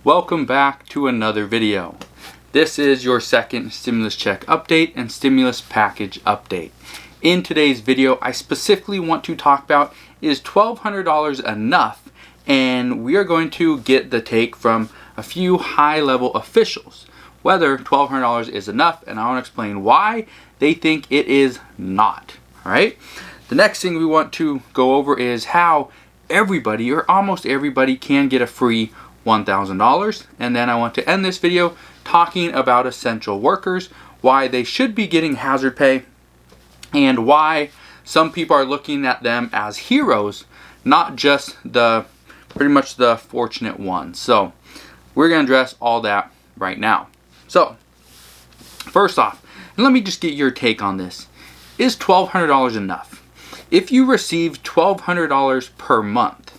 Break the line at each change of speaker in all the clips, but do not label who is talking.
Welcome back to another video. This is your second stimulus check update and stimulus package update. In today's video, I specifically want to talk about, is $1,200 enough? And we are going to get the take from a few high-level officials whether $1,200 is enough, and I want to explain why they think it is not. All right. The next thing we want to go over is how everybody, or almost everybody, can get a free $1,000. And then I want to end this video talking about essential workers, why they should be getting hazard pay, and why some people are looking at them as heroes, not just pretty much the fortunate ones. So we're going to address all that right now. So first off, and let me just get your take on this. Is $1,200 enough? If you receive $1,200 per month,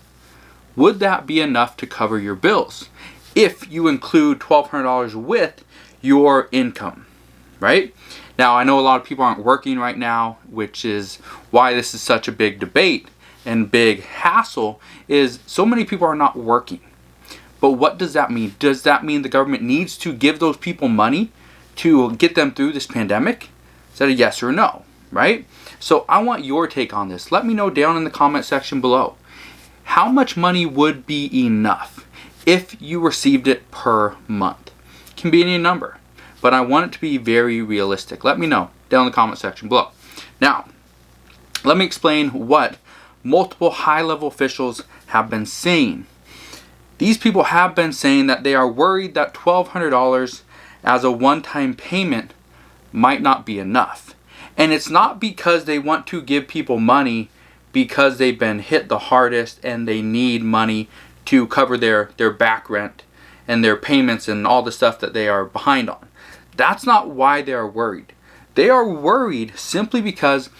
would that be enough to cover your bills? If you include $1,200 with your income, right? Now, I know a lot of people aren't working right now, which is why this is such a big debate and big hassle, is so many people are not working. But what does that mean? Does that mean the government needs to give those people money to get them through this pandemic? Is that a yes or no, right? So I want your take on this. Let me know down in the comment section below. How much money would be enough if you received it per month? It can be any number, but I want it to be very realistic. Let me know down in the comment section below. Now, let me explain what multiple high-level officials have been saying. These people have been saying that they are worried that $1,200 as a one-time payment might not be enough. And it's not because they want to give people money because they've been hit the hardest and they need money to cover their back rent and their payments and all the stuff that they are behind on. That's not why they are worried. They are worried simply because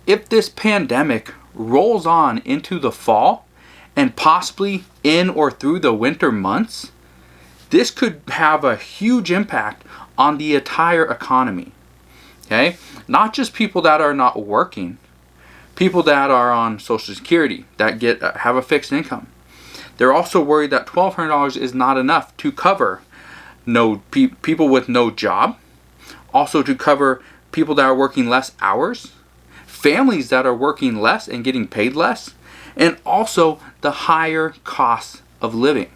if this pandemic rolls on into the fall and possibly in or through the winter months, this could have a huge impact on the entire economy. Okay? Not just people that are not working, people that are on Social Security, that have a fixed income. They're also worried that $1,200 is not enough to cover people with no job, also to cover people that are working less hours, families that are working less and getting paid less, and also the higher costs of living.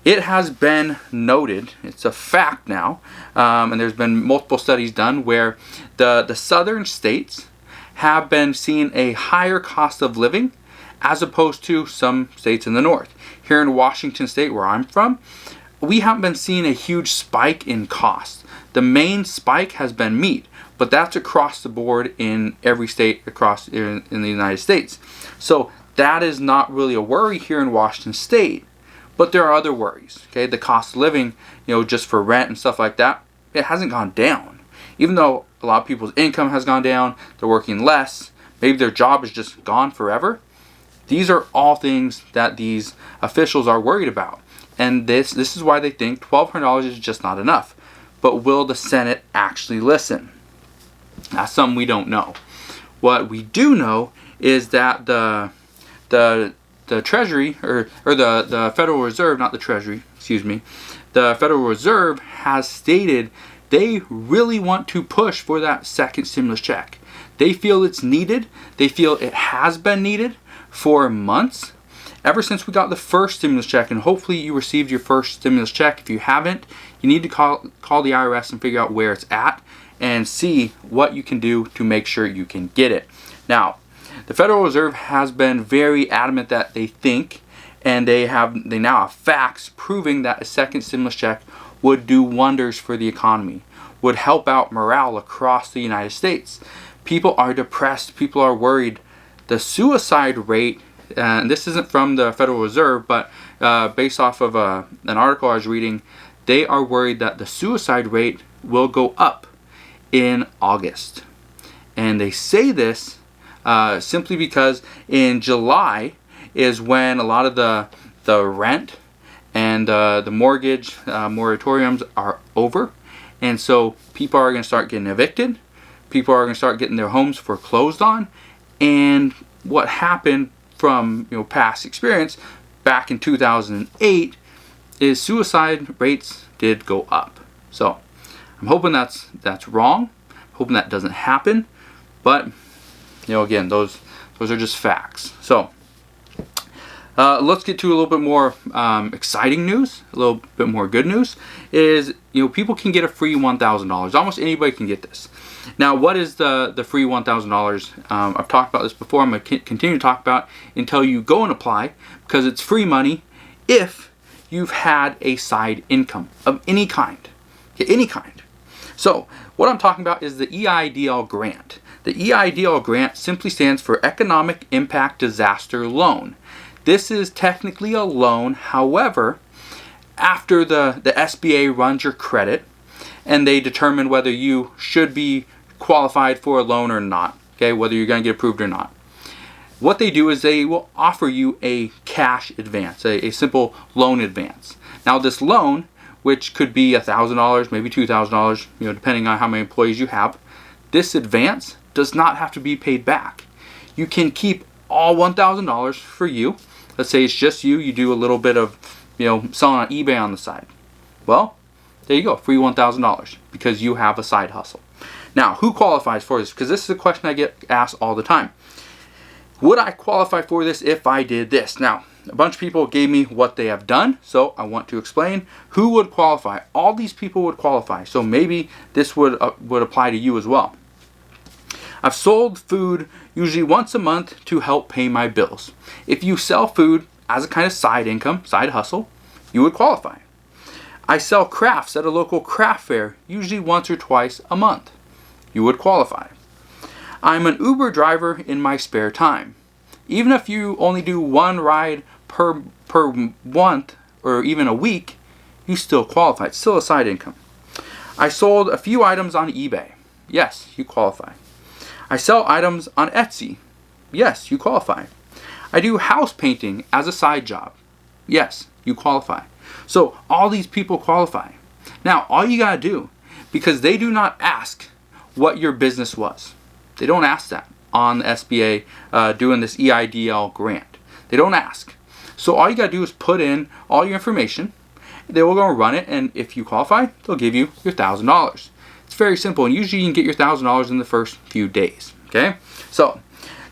It has been noted, it's a fact now, and there's been multiple studies done where the southern states have been seeing a higher cost of living as opposed to some states in the north. Here in Washington State, where I'm from, we haven't been seeing a huge spike in cost. The main spike has been meat, but that's across the board in every state across in the United States. So that is not really a worry here in Washington State, but there are other worries. Okay, the cost of living, just for rent and stuff like that, it hasn't gone down. Even though a lot of people's income has gone down, they're working less, maybe their job is just gone forever. These are all things that these officials are worried about. And this is why they think $1,200 is just not enough. But will the Senate actually listen? That's something we don't know. What we do know is that the Treasury, or the Federal Reserve, not the Treasury, excuse me, the Federal Reserve has stated they really want to push for that second stimulus check. They feel it's needed. They feel it has been needed for months, ever since we got the first stimulus check, and hopefully you received your first stimulus check. If you haven't, you need to call the IRS and figure out where it's at and see what you can do to make sure you can get it. Now, the Federal Reserve has been very adamant that they think, and they now have facts proving that a second stimulus check would do wonders for the economy, would help out morale across the United States. People are depressed, people are worried. The suicide rate, and this isn't from the Federal Reserve, but based off of an article I was reading, they are worried that the suicide rate will go up in August. And they say this simply because in July is when a lot of the rent and the mortgage moratoriums are over. And so people are going to start getting evicted. People are going to start getting their homes foreclosed on. And what happened from past experience back in 2008 is suicide rates did go up. So I'm hoping that's wrong. Hoping that doesn't happen. But again, those are just facts. So let's get to a little bit more exciting news, a little bit more good news. Is people can get a free $1,000. Almost anybody can get this. Now, what is the free $1,000? I've talked about this before. I'm going to continue to talk about until you go and apply, because it's free money if you've had a side income of any kind. Okay, any kind. So what I'm talking about is the EIDL grant. The EIDL grant simply stands for Economic Impact Disaster Loan. This is technically a loan. However, after the SBA runs your credit and they determine whether you should be qualified for a loan or not, okay, whether you're going to get approved or not, what they do is they will offer you a cash advance, a simple loan advance. Now, this loan, which could be $1,000, maybe $2,000, depending on how many employees you have, this advance does not have to be paid back. You can keep all $1,000 for you. Let's say it's just you. You do a little bit of, selling on eBay on the side. Well, there you go, free $1,000 because you have a side hustle. Now, who qualifies for this? Because this is a question I get asked all the time. Would I qualify for this if I did this? Now, a bunch of people gave me what they have done, so I want to explain who would qualify. All these people would qualify, so maybe this would apply to you as well. I've sold food usually once a month to help pay my bills. If you sell food as a kind of side income, side hustle, you would qualify. I sell crafts at a local craft fair usually once or twice a month. You would qualify. I'm an Uber driver in my spare time. Even if you only do one ride per month or even a week, you still qualify. It's still a side income. I sold a few items on eBay. Yes, you qualify. I sell items on Etsy. Yes, you qualify. I do house painting as a side job. Yes, you qualify. So all these people qualify. Now, all you got to do, because they do not ask what your business was. They don't ask that on the SBA doing this EIDL grant. They don't ask. So all you got to do is put in all your information. They will go and run it, and if you qualify, they'll give you your $1,000. It's very simple, and usually you can get your $1,000 in the first few days. Okay? So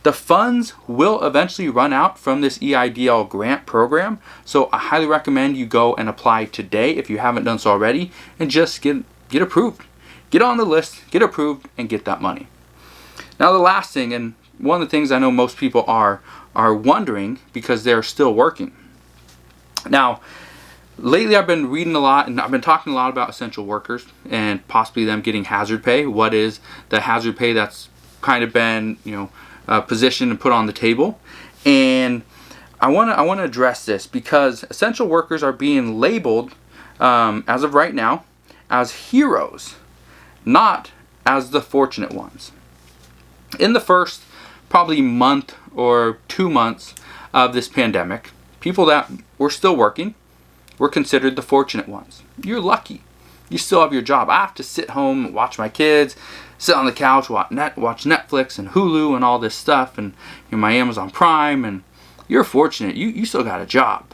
the funds will eventually run out from this EIDL grant program. So I highly recommend you go and apply today if you haven't done so already, and just get approved. Get on the list, get approved, and get that money. Now, the last thing, and one of the things I know most people are wondering because they're still working. Now, lately I've been reading a lot and I've been talking a lot about essential workers and possibly them getting hazard pay. What is the hazard pay that's kind of been, positioned and put on the table? And I want to address this because essential workers are being labeled as of right now as heroes, not as the fortunate ones. In the first probably month or 2 months of this pandemic, people that were still working were considered the fortunate ones. You're lucky. You still have your job. I have to sit home, watch my kids, sit on the couch, watch Netflix and Hulu and all this stuff, and my Amazon Prime, and you're fortunate. You still got a job.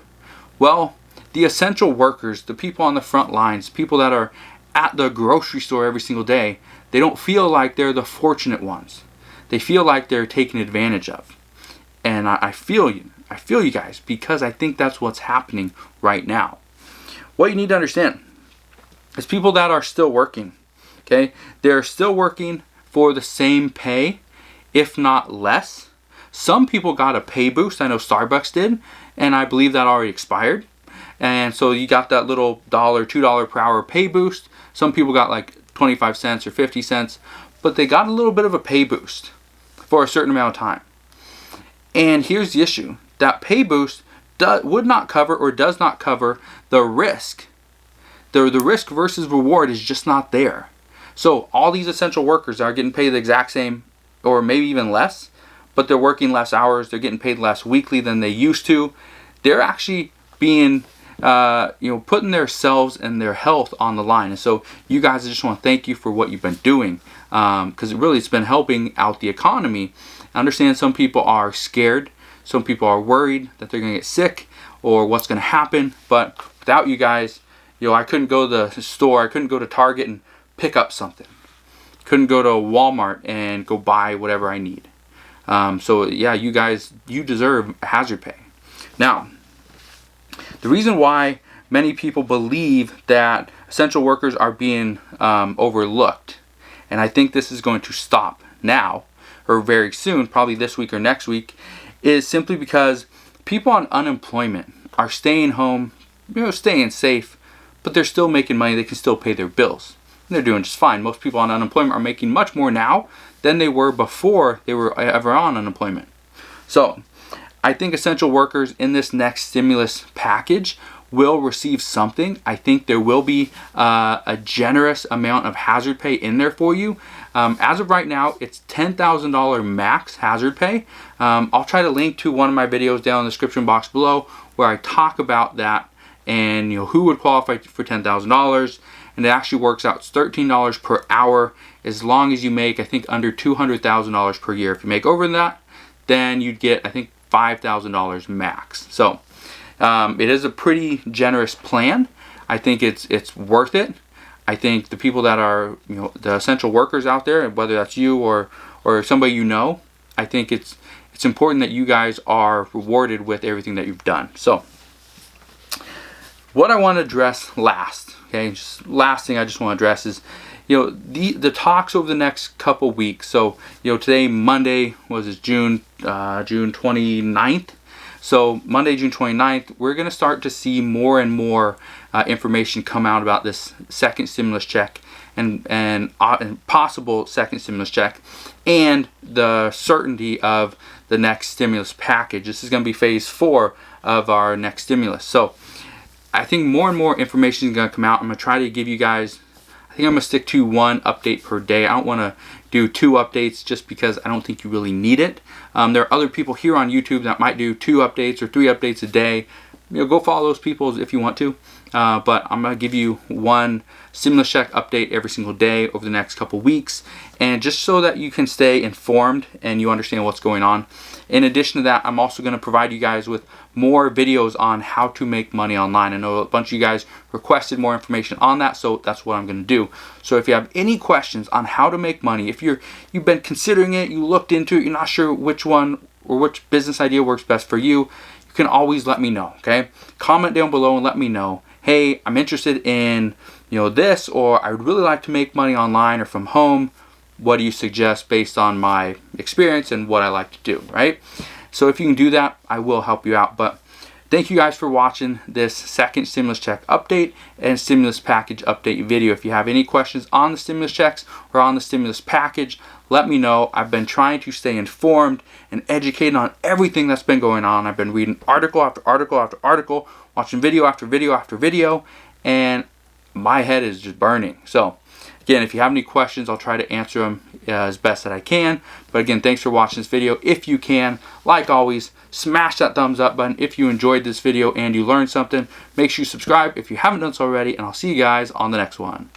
Well, the essential workers, the people on the front lines, people that are at the grocery store every single day, they don't feel like they're the fortunate ones. They feel like they're taken advantage of. And I feel you. I feel you guys, because I think that's what's happening right now. What you need to understand is people that are still working, okay? They're still working for the same pay, if not less. Some people got a pay boost. I know Starbucks did, and I believe that already expired. And so you got that little $2 per hour pay boost. Some people got like 25 cents or 50 cents, but they got a little bit of a pay boost for a certain amount of time. And here's the issue. That pay boost would not cover or does not cover the risk. The risk versus reward is just not there. So all these essential workers are getting paid the exact same or maybe even less, but they're working less hours. They're getting paid less weekly than they used to. They're actually being putting themselves and their health on the line. And so you guys, I just want to thank you for what you've been doing, because it's been helping out the economy. I understand some people are scared. Some people are worried that they're going to get sick or what's going to happen. But Without you guys, I couldn't go to the store, I couldn't go to Target and pick up something. Couldn't go to Walmart and go buy whatever I need. So yeah, you guys, you deserve hazard pay. Now, the reason why many people believe that essential workers are being overlooked, and I think this is going to stop now or very soon, probably this week or next week, is simply because people on unemployment are staying home, staying safe, but they're still making money. They can still pay their bills. And they're doing just fine. Most people on unemployment are making much more now than they were before they were ever on unemployment. So I think essential workers in this next stimulus package will receive something. I think there will be a generous amount of hazard pay in there for you. As of right now, it's $10,000 max hazard pay. I'll try to link to one of my videos down in the description box below where I talk about that and who would qualify for $10,000. And it actually works out. It's $13 per hour as long as you make, I think, under $200,000 per year. If you make over that, then you'd get, I think, $5,000 max. So it is a pretty generous plan. I think it's worth it. I think the people that are, the essential workers out there, whether that's you or somebody I think it's important that you guys are rewarded with everything that you've done. So what I want to address last, last thing I just want to address is, the talks over the next couple weeks. So, today, Monday, June 29th. So Monday, June 29th, we're going to start to see more and more information come out about this second stimulus check and possible second stimulus check and the certainty of the next stimulus package. This is going to be phase 4 of our next stimulus. So I think more and more information is going to come out. I'm going to try to give you guys, I think I'm going to stick to 1 update per day. I don't want to do 2 updates just because I don't think you really need it. There are other people here on YouTube that might do 2 updates or 3 updates a day. Go follow those people if you want to. But I'm going to give you 1 stimulus check update every single day over the next couple weeks, and just so that you can stay informed and you understand what's going on. In addition to that, I'm also going to provide you guys with more videos on how to make money online. I know a bunch of you guys requested more information on that, so that's what I'm going to do. So if you have any questions on how to make money, if you've been considering it, you looked into it, you're not sure which one or which business idea works best for you, you can always let me know, okay? Comment down below and let me know, hey, I'm interested in this, or I would really like to make money online or from home. What do you suggest based on my experience and what I like to do, right? So if you can do that, I will help you out. But thank you guys for watching this second stimulus check update and stimulus package update video. If you have any questions on the stimulus checks or on the stimulus package, let me know. I've been trying to stay informed and educated on everything that's been going on. I've been reading article after article after article, watching video after video after video, and my head is just burning. So again, if you have any questions, I'll try to answer them as best that I can. But again, thanks for watching this video. If you can, like always, smash that thumbs up button if you enjoyed this video and you learned something. Make sure you subscribe if you haven't done so already, and I'll see you guys on the next one.